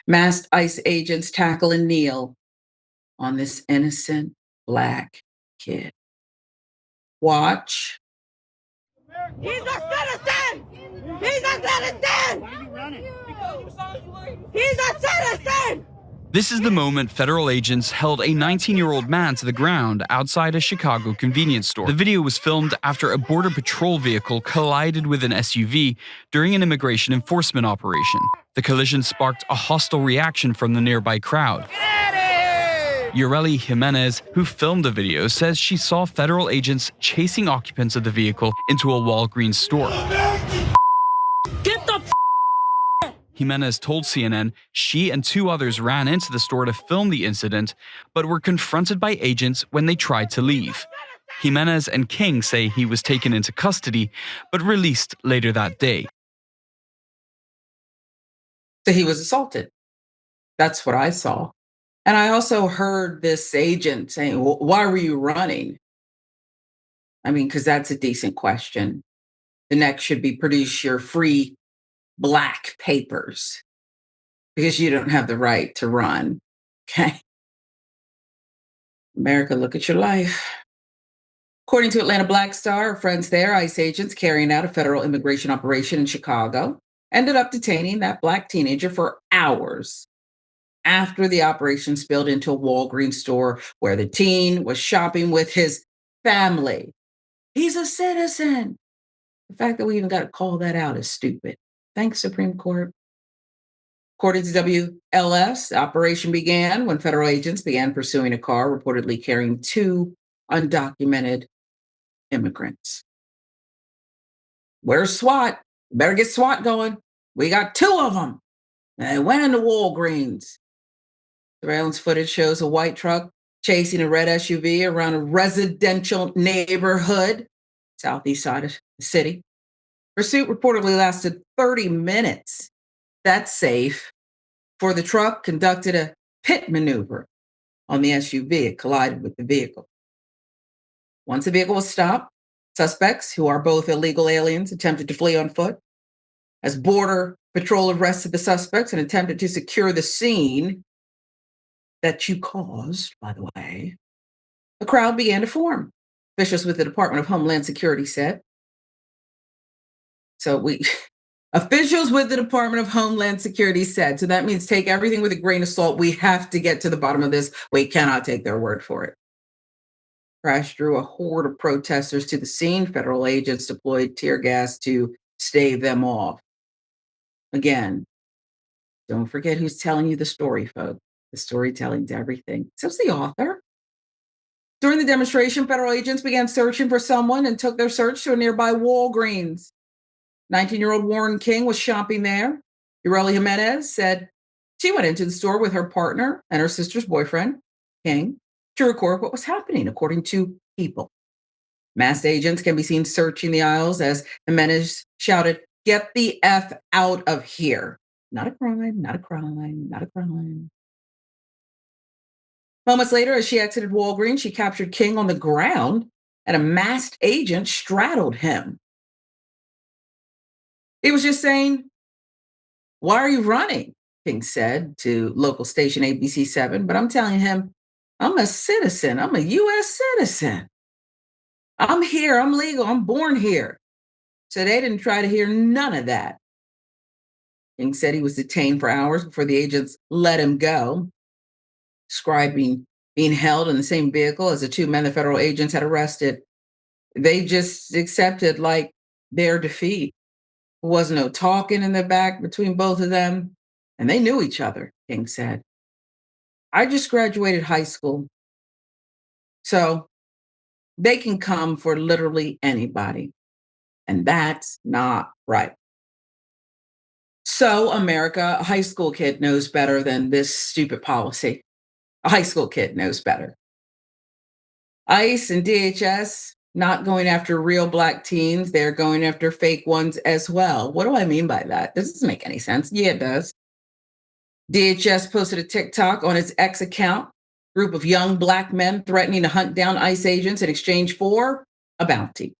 Masked ICE agents tackle and kneel on this innocent black kid. Watch. He's a citizen! He's a citizen! Why are you running? Because you saw you late. He's a citizen! This is the moment federal agents held a 19-year-old man to the ground outside a Chicago convenience store. The video was filmed after a Border Patrol vehicle collided with an SUV during an immigration enforcement operation. The collision sparked a hostile reaction from the nearby crowd. Ureli Jimenez, who filmed the video, says she saw federal agents chasing occupants of the vehicle into a Walgreens store. Get the Jimenez told CNN she and two others ran into the store to film the incident, but were confronted by agents when they tried to leave. Jimenez and King say he was taken into custody, but released later that day. So he was assaulted. That's what I saw. And I also heard this agent saying, well, why were you running? I mean, because that's a decent question. The next should be produce your free black papers because you don't have the right to run. Okay. America, look at your life. According to Atlanta Black Star, friends there, ICE agents carrying out a federal immigration operation in Chicago ended up detaining that black teenager for hours after the operation spilled into a Walgreens store where the teen was shopping with his family. He's a citizen. The fact that we even got to call that out is stupid. Thanks, Supreme Court. According to WLS, the operation began when federal agents began pursuing a car reportedly carrying two undocumented immigrants. Where's SWAT? Better get SWAT going. We got two of them. And they went into Walgreens. Surveillance footage shows a white truck chasing a red SUV around a residential neighborhood, southeast side of the city. Pursuit reportedly lasted 30 minutes. That's safe. For the truck conducted a pit maneuver on the SUV. It collided with the vehicle. Once the vehicle was stopped, suspects, who are both illegal aliens, attempted to flee on foot. As Border Patrol arrested the suspects and attempted to secure the scene that you caused, by the way, a crowd began to form. Officials with the Department of Homeland Security said. Officials with the Department of Homeland Security said, so that means take everything with a grain of salt. We have to get to the bottom of this. We cannot take their word for it. Crash drew a horde of protesters to the scene. Federal agents deployed tear gas to stave them off. Again, don't forget who's telling you the story, folks. The storytelling's everything. So's the author. During the demonstration, federal agents began searching for someone and took their search to a nearby Walgreens. 19-year-old Warren King was shopping there. Ureli Jimenez said she went into the store with her partner and her sister's boyfriend, King, to record what was happening, according to People. Masked agents can be seen searching the aisles as Jimenez shouted, "Get the F out of here." Not a crime, not a crime, not a crime. Moments later, as she exited Walgreens, she captured King on the ground and a masked agent straddled him. He was just saying, "Why are you running?" King said to local station ABC7. But I'm telling him, I'm a citizen. I'm a U.S. citizen. I'm here. I'm legal. I'm born here. So they didn't try to hear none of that. King said he was detained for hours before the agents let him go, describing being held in the same vehicle as the two men the federal agents had arrested. They just accepted like their defeat. There was no talking in the back between both of them, and they knew each other, King said. I just graduated high school, so they can come for literally anybody, and that's not right. So, America, a high school kid knows better than this stupid policy. A high school kid knows better. ICE and DHS not going after real black teens, they're going after fake ones as well. What do I mean by that? This doesn't make any sense. Yeah, it does. DHS posted a TikTok on its X account, group of young black men threatening to hunt down ICE agents in exchange for a bounty.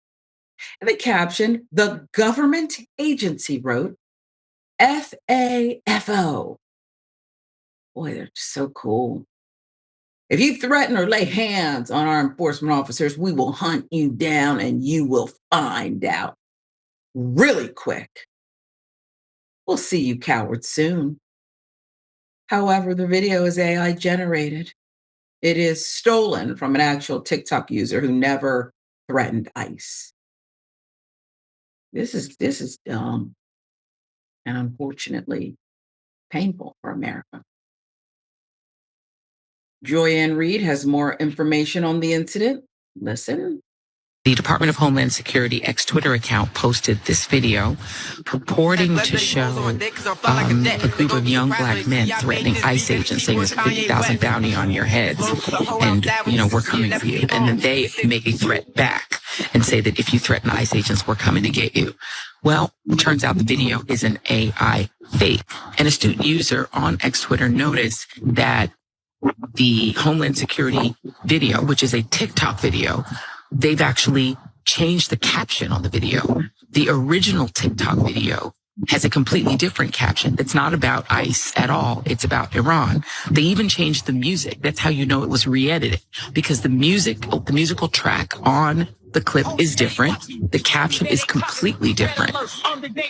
And they captioned, "The government agency wrote, FAFO, Boy, they're just so cool. If you threaten or lay hands on our enforcement officers, we will hunt you down and you will find out really quick. We'll see you cowards soon. However, the video is AI generated. It is stolen from an actual TikTok user who never threatened ICE. This is dumb and unfortunately painful for America. Joyanne Reed has more information on the incident. Listen. The Department of Homeland Security Twitter account posted this video purporting to show a group of young black men threatening ICE agents, saying there's a 50,000 bounty on your heads and, we're coming for you. And then they make a threat back and say that if you threaten ICE agents, we're coming to get you. Well, it turns out the video is an AI fake. An astute user on Twitter noticed that the Homeland Security video, which is a TikTok video, they've actually changed the caption on the video. The original TikTok video has a completely different caption. It's not about ICE at all. It's about Iran. They even changed the music. That's how you know it was re-edited, because the musical track on the clip is different. The caption is completely different.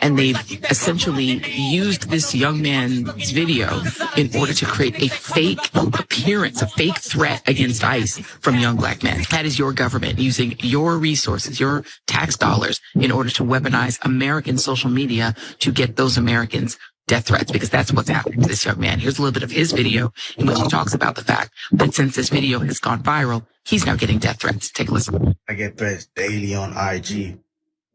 And they've essentially used this young man's video in order to create a fake appearance, a fake threat against ICE from young black men. That is your government using your resources, your tax dollars, in order to weaponize American social media to get those Americans death threats, because that's what's happening to this young man. Here's a little bit of his video in which he talks about the fact that since this video has gone viral, he's now getting death threats. Take a listen. I get threats daily on IG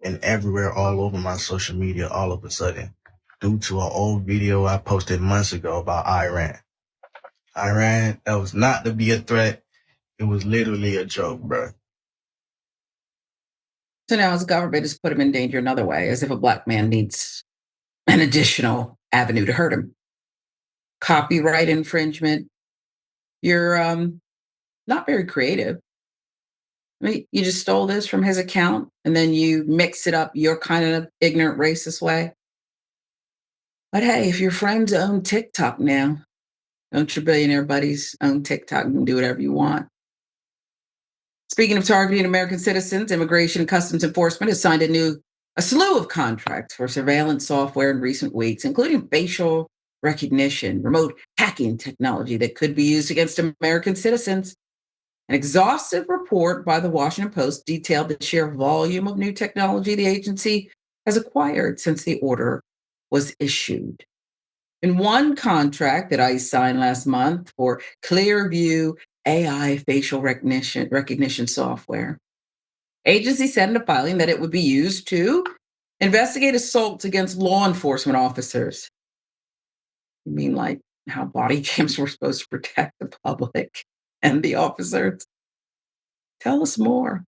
and everywhere, all over my social media, all of a sudden, due to an old video I posted months ago about Iran. Iran, that was not to be a threat. It was literally a joke, bro. So now his government has put him in danger another way, as if a black man needs an additional avenue to hurt him. Copyright infringement. You're not very creative. I mean, you just stole this from his account and then you mix it up your kind of ignorant, racist way. But hey, if your friends own TikTok now, don't your billionaire buddies own TikTok? You can do whatever you want. Speaking of targeting American citizens, Immigration and Customs Enforcement has signed a slew of contracts for surveillance software in recent weeks, including facial recognition, remote hacking technology that could be used against American citizens. An exhaustive report by the Washington Post detailed the sheer volume of new technology the agency has acquired since the order was issued. In one contract that ICE signed last month for Clearview AI facial recognition software, agency said in a filing that it would be used to investigate assaults against law enforcement officers. You mean like how body cams were supposed to protect the public and the officers? Tell us more.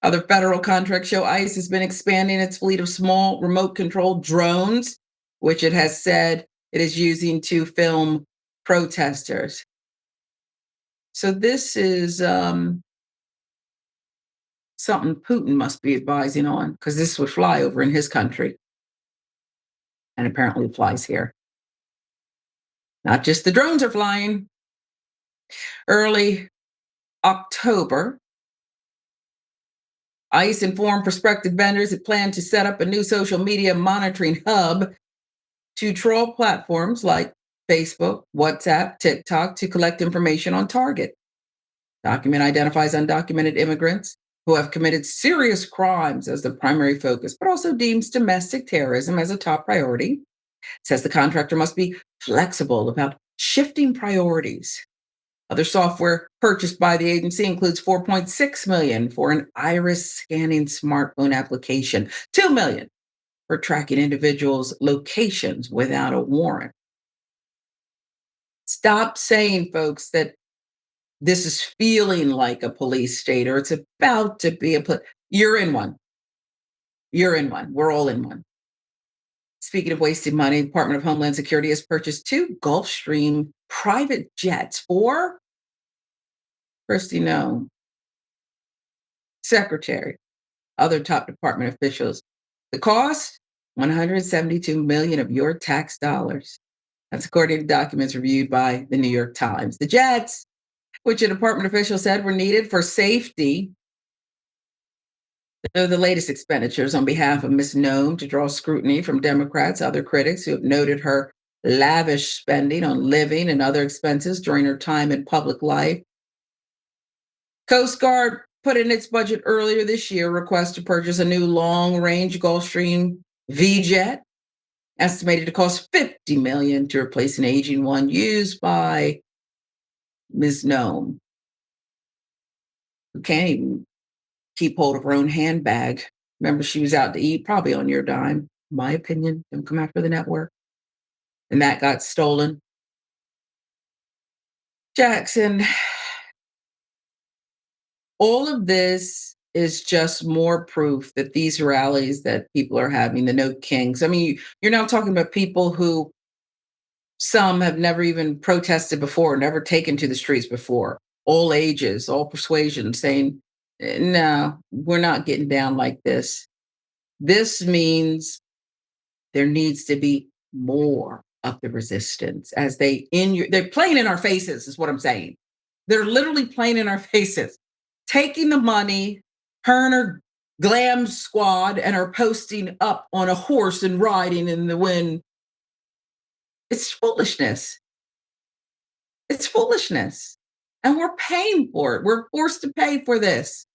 Other federal contracts show ICE has been expanding its fleet of small remote-controlled drones, which it has said it is using to film protesters. So this is something Putin must be advising on, because this would fly over in his country. And apparently it flies here. Not just the drones are flying. Early October, ICE informed prospective vendors it planned to set up a new social media monitoring hub to troll platforms like Facebook, WhatsApp, TikTok to collect information on target. Document identifies undocumented immigrants who have committed serious crimes as the primary focus, but also deems domestic terrorism as a top priority. Says the contractor must be flexible about shifting priorities. Other software purchased by the agency includes $4.6 million for an iris scanning smartphone application, $2 million for tracking individuals' locations without a warrant. Stop saying, folks, that this is feeling like a police state or it's about to be you're in one. You're in one. We're all in one. Speaking of wasting money, the Department of Homeland Security has purchased 2 Gulfstream private jets for Christy Nome, Secretary, other top department officials. The cost, $172 million of your tax dollars. That's according to documents reviewed by the New York Times. The jets, which a department official said were needed for safety, they're the latest expenditures on behalf of Ms. Nome to draw scrutiny from Democrats, other critics who have noted her lavish spending on living and other expenses during her time in public life. Coast Guard put in its budget earlier this year a request to purchase a new long-range Gulfstream V-jet, estimated to cost $50 million to replace an aging one used by Ms. Nome, who can't even keep hold of her own handbag. Remember, she was out to eat, probably on your dime, in my opinion. Don't come after the network. And that got stolen. Jackson, all of this is just more proof that these rallies that people are having, the No Kings, I mean, you're now talking about people who some have never even protested before, never taken to the streets before, all ages, all persuasions, saying, no, we're not getting down like this. This means there needs to be more of the resistance as they're playing in our faces, is what I'm saying. They're literally playing in our faces, taking the money, her and her glam squad, and are posting up on a horse and riding in the wind. It's foolishness. It's foolishness. And we're paying for it. We're forced to pay for this.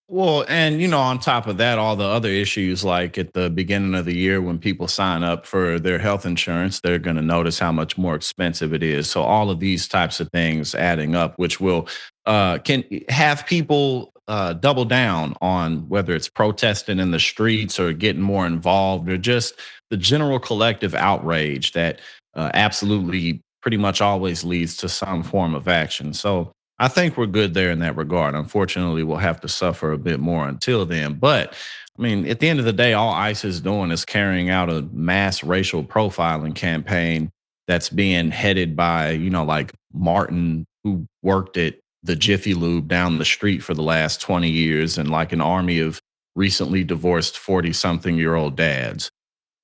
Well, and on top of that, all the other issues like at the beginning of the year when people sign up for their health insurance, they're going to notice how much more expensive it is. So all of these types of things adding up, which will can have people double down on whether it's protesting in the streets or getting more involved or just the general collective outrage that absolutely pretty much always leads to some form of action. So I think we're good there in that regard. Unfortunately, we'll have to suffer a bit more until then. But I mean, at the end of the day, all ICE is doing is carrying out a mass racial profiling campaign that's being headed by, like Martin, who worked at the Jiffy Lube down the street for the last 20 years, and like an army of recently divorced 40-something-year-old dads.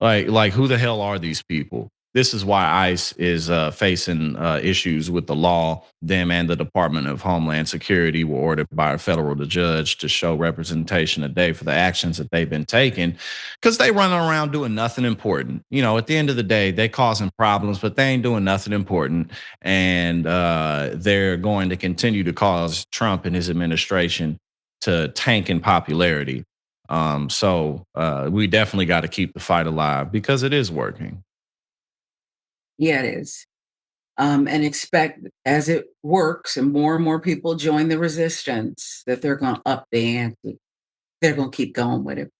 Like who the hell are these people? This is why ICE is facing issues with the law. Them and the Department of Homeland Security were ordered by a federal judge to show representation today for the actions that they've been taking, because they run around doing nothing important. At the end of the day, they causing problems, but they ain't doing nothing important, and they're going to continue to cause Trump and his administration to tank in popularity. So we definitely got to keep the fight alive because it is working. Yeah, it is. And expect as it works and more people join the resistance that they're going to up the ante. They're going to keep going with it.